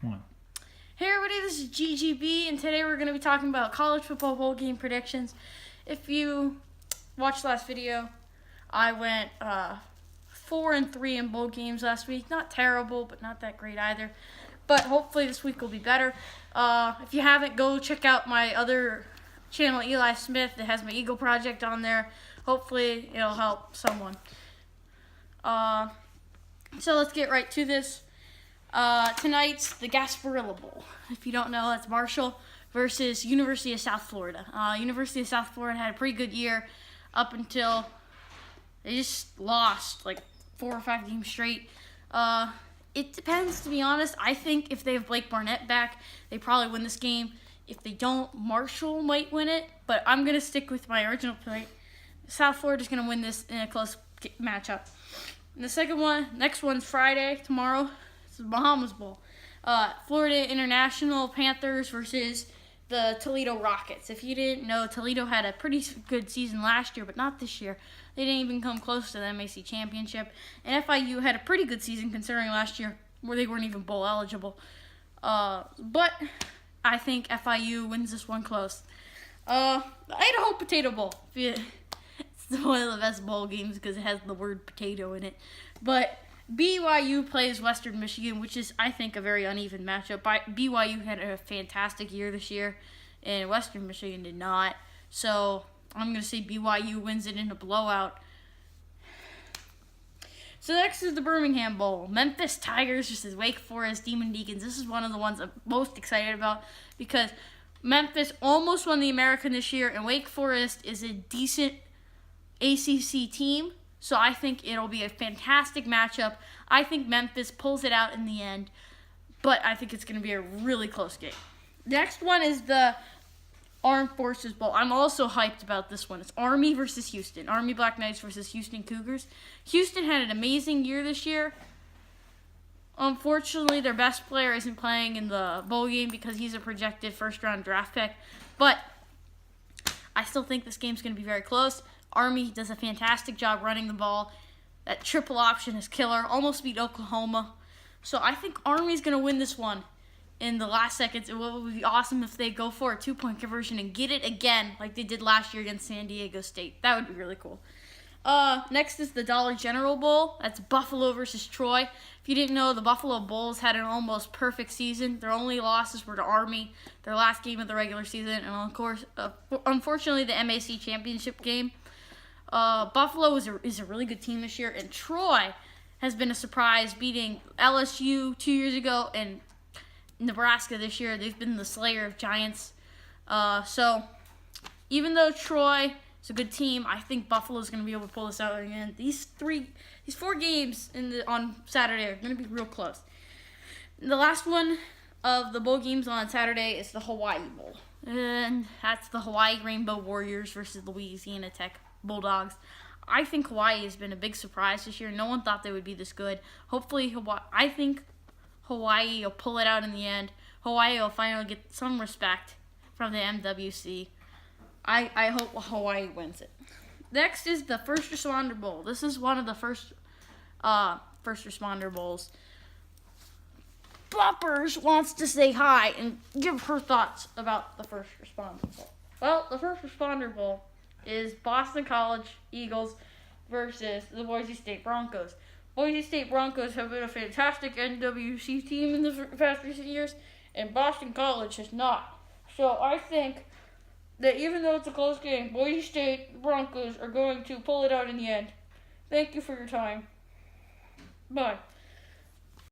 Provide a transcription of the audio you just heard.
One. Hey everybody, this is GGB, and today we're going to be talking about college football bowl game predictions. If you watched the last video, I went 4-3 in bowl games last week. Not terrible, but not that great either. But hopefully this week will be better. If you haven't, go check out my other channel, Eli Smith. It has my Eagle Project on there. Hopefully it'll help someone. So let's get right to this. Tonight's the Gasparilla Bowl. If you don't know, that's Marshall versus University of South Florida. University of South Florida had a pretty good year up until they just lost like 4 or 5 games straight. It depends, to be honest. I think if they have Blake Barnett back, they probably win this game. If they don't, Marshall might win it, but I'm going to stick with my original point. South Florida's going to win this in a close matchup. And the next one's Friday, tomorrow. It's the Bahamas Bowl. Florida International Panthers versus the Toledo Rockets. If you didn't know, Toledo had a pretty good season last year, but not this year. They didn't even come close to the MAC championship. And FIU had a pretty good season considering last year where they weren't even bowl eligible. But I think FIU wins this one close. Idaho Potato Bowl. It's one of the best bowl games because it has the word potato in it. But BYU plays Western Michigan, which is, I think, a very uneven matchup. BYU had a fantastic year this year, and Western Michigan did not. So I'm going to say BYU wins it in a blowout. So next is the Birmingham Bowl. Memphis Tigers versus Wake Forest Demon Deacons. This is one of the ones I'm most excited about because Memphis almost won the American this year, and Wake Forest is a decent ACC team. So I think it'll be a fantastic matchup. I think Memphis pulls it out in the end, but I think it's going to be a really close game. Next one is the Armed Forces Bowl. I'm also hyped about this one. It's Army versus Houston. Army Black Knights versus Houston Cougars. Houston had an amazing year this year. Unfortunately, their best player isn't playing in the bowl game because he's a projected first-round draft pick. But I still think this game's going to be very close. Army does a fantastic job running the ball. That triple option is killer. Almost beat Oklahoma. So I think Army's going to win this one in the last seconds. It would be awesome if they go for a 2-point conversion and get it again like they did last year against San Diego State. That would be really cool. Next is the Dollar General Bowl. That's Buffalo versus Troy. If you didn't know, the Buffalo Bulls had an almost perfect season. Their only losses were to Army, their last game of the regular season, and of course, unfortunately, the MAC championship game. Buffalo is a really good team this year, and Troy has been a surprise, beating LSU 2 years ago and Nebraska this year. They've been the slayer of giants. So even though Troy is a good team, I think Buffalo's going to be able to pull this out again. These 4 games on Saturday are going to be real close. The last one of the bowl games on Saturday is the Hawaii Bowl, and that's the Hawaii Rainbow Warriors versus Louisiana Tech Bulldogs. I think Hawaii has been a big surprise this year. No one thought they would be this good. Hopefully, I think Hawaii will pull it out in the end. Hawaii will finally get some respect from the MWC. I hope Hawaii wins it. Next is the First Responder Bowl. This is one of the first responder bowls. Boppers wants to say hi and give her thoughts about the First Responder Bowl. Well, the First Responder Bowl is Boston College Eagles versus the Boise State Broncos. Boise State Broncos have been a fantastic NWC team in the past recent years, and Boston College has not. So I think that even though it's a close game, Boise State Broncos are going to pull it out in the end. Thank you for your time. Bye.